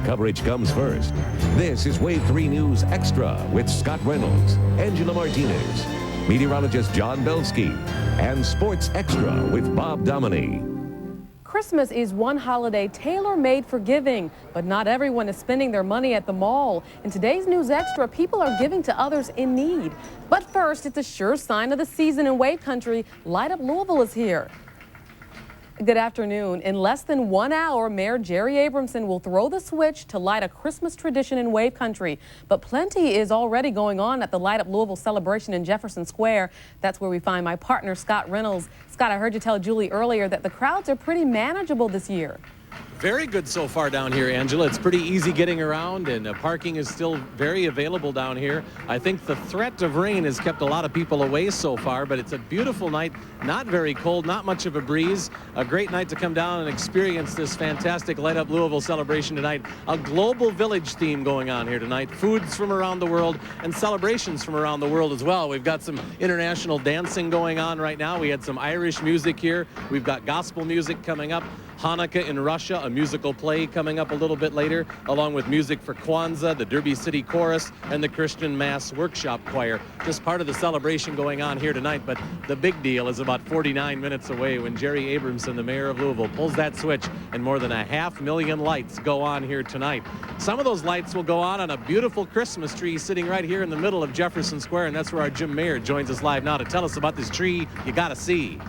coverage comes first. This is Wave 3 News Extra with Scott Reynolds, Angela Martinez, meteorologist John Belsky, and Sports Extra with Bob Dominy. Christmas is one holiday tailor-made for giving, but not everyone is spending their money at the mall. In today's News Extra, people are giving to others in need. But first, it's a sure sign of the season in Wave Country. Light Up Louisville is here. Good afternoon. In less than 1 hour, Mayor Jerry Abramson will throw the switch to light a Christmas tradition in Wave Country. But plenty is already going on at the Light Up Louisville celebration in Jefferson Square. That's where we find my partner, Scott Reynolds. Scott, I heard you tell Julie earlier that the crowds are pretty manageable this year. Very good so far down here, Angela. It's pretty easy getting around, and parking is still very available down here. I think the threat of rain has kept a lot of people away so far, but it's a beautiful night, not very cold, not much of a breeze. A great night to come down and experience this fantastic Light Up Louisville celebration tonight. A global village theme going on here tonight. Foods from around the world and celebrations from around the world as well. We've got some international dancing going on right now. We had some Irish music here. We've got gospel music coming up. Hanukkah in Russia, a musical play coming up a little bit later, along with music for Kwanzaa, the Derby City Chorus, and the Christian Mass Workshop Choir. Just part of the celebration going on here tonight, but the big deal is about 49 minutes away when Jerry Abramson, the mayor of Louisville, pulls that switch and more than 500,000 lights go on here tonight. Some of those lights will go on a beautiful Christmas tree sitting right here in the middle of Jefferson Square, and that's where our Jim Mayer joins us live now to tell us about this tree you gotta see.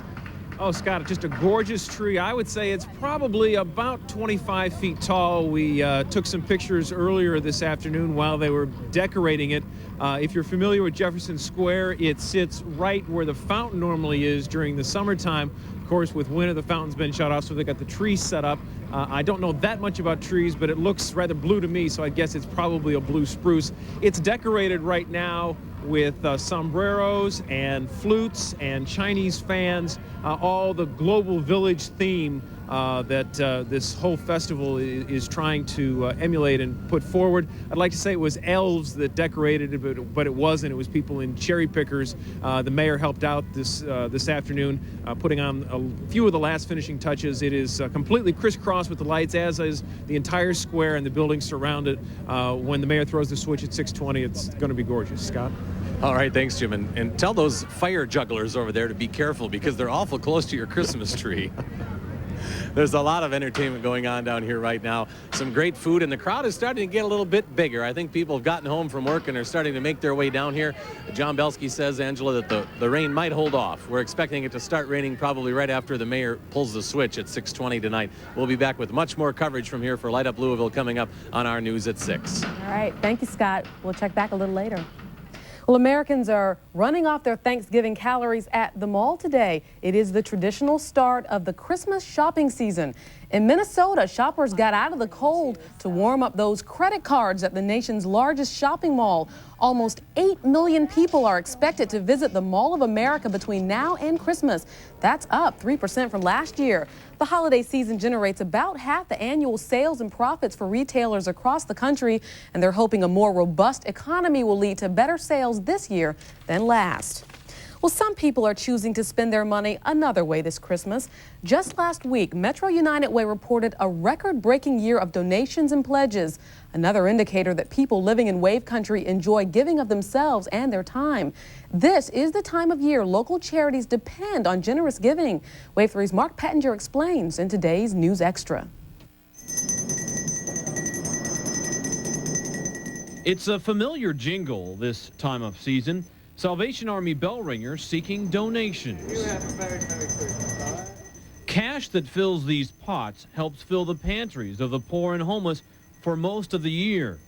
Oh, Scott, it's just a gorgeous tree. I would say it's probably about 25 feet tall. We took some pictures earlier this afternoon while they were decorating it. If you're familiar with Jefferson Square, it sits right where the fountain normally is during the summertime. Of course, with winter, the fountain's been shut off, so they got the tree set up. I don't know that much about trees, but it looks rather blue to me, so I guess it's probably a blue spruce. It's decorated right now with sombreros and flutes and Chinese fans, all the global village theme that this whole festival is trying to emulate and put forward. I'd like to say it was elves that decorated it, but it wasn't. It was people in cherry pickers. The mayor helped out this afternoon, putting on a few of the last finishing touches. It is completely crisscrossed with the lights, as is the entire square and the buildings surrounded. When the mayor throws the switch at 6:20, it's going to be gorgeous. Scott? All right, thanks, Jim. And tell those fire jugglers over there to be careful because they're awful close to your Christmas tree. There's a lot of entertainment going on down here right now. Some great food, and the crowd is starting to get a little bit bigger. I think people have gotten home from work and are starting to make their way down here. John Belsky says, Angela, that the rain might hold off. We're expecting it to start raining probably right after the mayor pulls the switch at 6:20 tonight. We'll be back with much more coverage from here for Light Up Louisville coming up on our news at 6. All right. Thank you, Scott. We'll check back a little later. Well, Americans are running off their Thanksgiving calories at the mall today. It is the traditional start of the Christmas shopping season. In Minnesota, shoppers got out of the cold to warm up those credit cards at the nation's largest shopping mall. Almost 8 million people are expected to visit the Mall of America between now and Christmas. That's up 3% from last year. The holiday season generates about half the annual sales and profits for retailers across the country, and they're hoping a more robust economy will lead to better sales this year than last. Well, some people are choosing to spend their money another way this Christmas. Just last week, Metro United Way reported a record-breaking year of donations and pledges, another indicator that people living in Wave Country enjoy giving of themselves and their time. This is the time of year local charities depend on generous giving. Wave 3's Mark Pettinger explains in today's News Extra. It's a familiar jingle this time of season. Salvation Army bell ringer seeking donations. You have a very Christmas, all right? Cash that fills these pots helps fill the pantries of the poor and homeless for most of the year.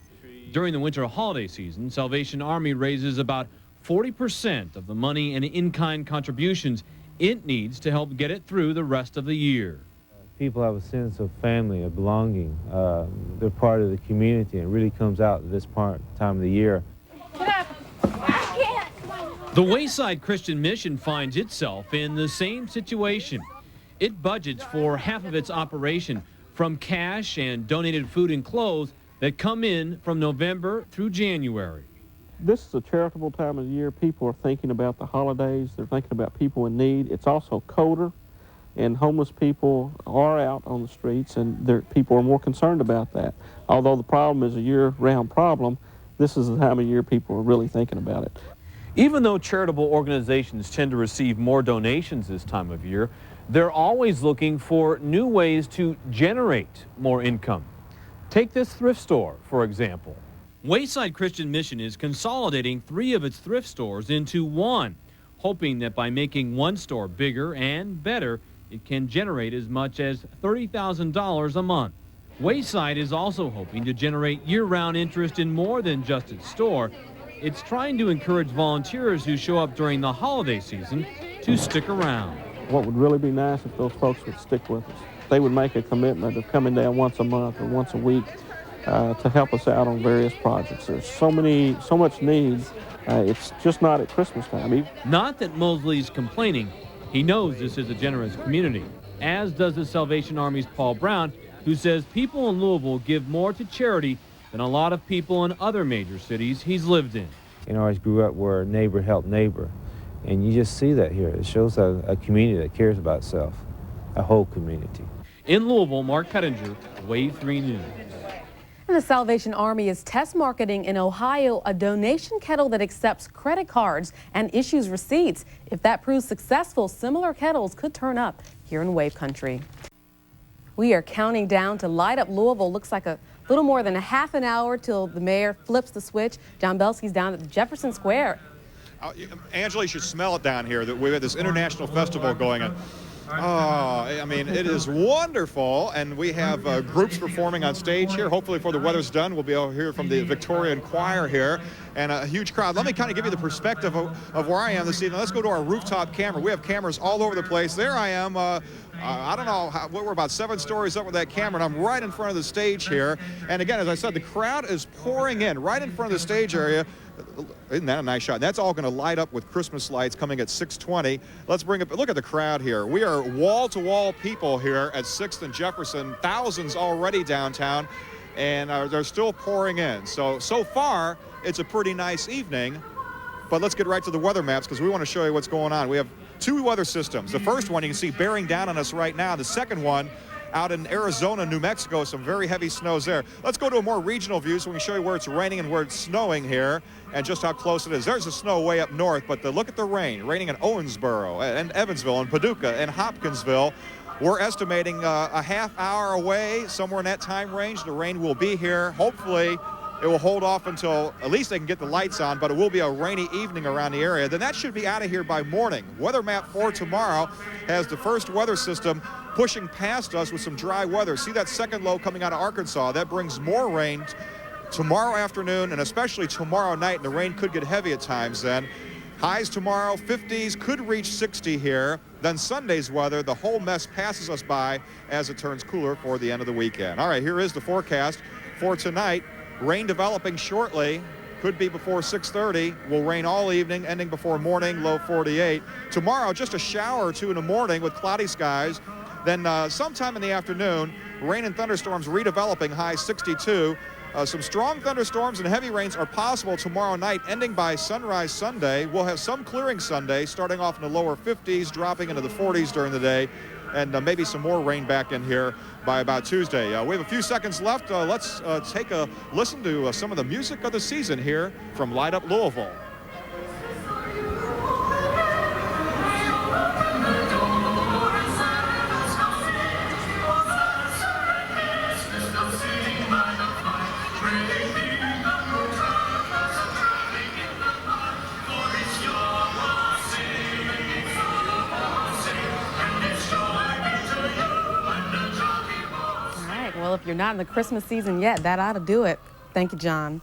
During the winter holiday season, Salvation Army raises about 40% of the money and in-kind contributions it needs to help get it through the rest of the year. People have a sense of family, of belonging. They're part of the community, and it really comes out at this time of the year. The Wayside Christian Mission finds itself in the same situation. It budgets for half of its operation from cash and donated food and clothes that come in from November through January. This is a charitable time of year. People are thinking about the holidays. They're thinking about people in need. It's also colder. and homeless people are out on the streets, and people are more concerned about that. Although the problem is a year-round problem, this is the time of year people are really thinking about it. Even though charitable organizations tend to receive more donations this time of year, they're always looking for new ways to generate more income. Take this thrift store, for example. Wayside Christian Mission is consolidating 3 of its thrift stores into one, hoping that by making one store bigger and better, it can generate as much as $30,000 a month. Wayside is also hoping to generate year-round interest in more than just its store. It's trying to encourage volunteers who show up during the holiday season to stick around. What would really be nice if those folks would stick with us. They would make a commitment of coming down once a month or once a week to help us out on various projects. There's so much need. It's just not at Christmas time. Not that Mosley's complaining. He knows this is a generous community, as does the Salvation Army's Paul Brown, who says people in Louisville give more to charity than a lot of people in other major cities he's lived in. You know, I grew up where neighbor helped neighbor, and you just see that here. It shows a community that cares about itself, a whole community. In Louisville, Mark Pettinger, WAVE-TV News. And the Salvation Army is test marketing in Ohio a donation kettle that accepts credit cards and issues receipts. If that proves successful, similar kettles could turn up here in Wave Country. We are counting down to Light Up Louisville. Looks like a little more than a half an hour till the mayor flips the switch. John Belsky's down at the Jefferson Square. Angela, you should smell it down here that we have this international festival going on. Oh, I mean, it is wonderful, and we have groups performing on stage here. Hopefully, before the weather's done, we'll be able to hear from the Victorian Choir here, and a huge crowd. Let me kind of give you the perspective of where I am this evening. Let's go to our rooftop camera. We have cameras all over the place. There I am. I don't know, we're about 7 stories up with that camera, and I'm right in front of the stage here. And again, as I said, the crowd is pouring in right in front of the stage area. Isn't that a nice shot? That's all going to light up with Christmas lights coming at 6:20. Let's bring up, look at the crowd here. We are wall-to-wall people here at 6th and Jefferson, thousands already downtown, and they're still pouring in. So far, it's a pretty nice evening, but let's get right to the weather maps because we want to show you what's going on. We have 2 weather systems. The first one you can see bearing down on us right now. The second one out in Arizona, New Mexico, some very heavy snows there. Let's go to a more regional view so we can show you where it's raining and where it's snowing here and just how close it is. There's the snow way up north, but look at the rain. Raining in Owensboro and Evansville and Paducah and Hopkinsville. We're estimating a half hour away, somewhere in that time range. The rain will be here. Hopefully, it will hold off until at least they can get the lights on, but it will be a rainy evening around the area. Then that should be out of here by morning. Weather map for tomorrow has the first weather system pushing past us with some dry weather. See that second low coming out of Arkansas? That brings more rain tomorrow afternoon and especially tomorrow night, and the rain could get heavy at times then. Highs tomorrow, 50s, could reach 60 here. Then Sunday's weather, the whole mess passes us by as it turns cooler for the end of the weekend. All right, here is the forecast for tonight. Rain developing shortly, could be before 6:30. Will rain all evening, ending before morning, low 48. Tomorrow, just a shower or 2 in the morning with cloudy skies. Then sometime in the afternoon, rain and thunderstorms redeveloping, high 62. Some strong thunderstorms and heavy rains are possible tomorrow night, ending by sunrise Sunday. We'll have some clearing Sunday, starting off in the lower 50s, dropping into the 40s during the day, and maybe some more rain back in here by about Tuesday. We have a few seconds left. Let's take a listen to some of the music of the season here from Light Up Louisville. Well, if you're not in the Christmas season yet, that ought to do it. Thank you, John.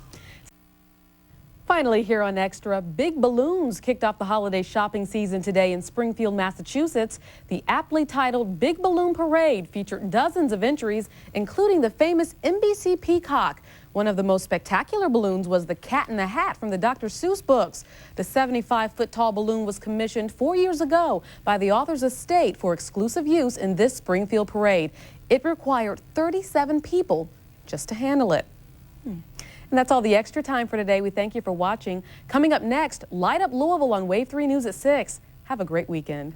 Finally, here on Extra, big balloons kicked off the holiday shopping season today in Springfield, Massachusetts. The aptly titled Big Balloon Parade featured dozens of entries, including the famous NBC Peacock. One of the most spectacular balloons was the Cat in the Hat from the Dr. Seuss books. The 75-foot-tall balloon was commissioned 4 years ago by the author's estate for exclusive use in this Springfield parade. It required 37 people just to handle it. And that's all the extra time for today. We thank you for watching. Coming up next, Light Up Louisville on WAVE 3 News at 6. Have a great weekend.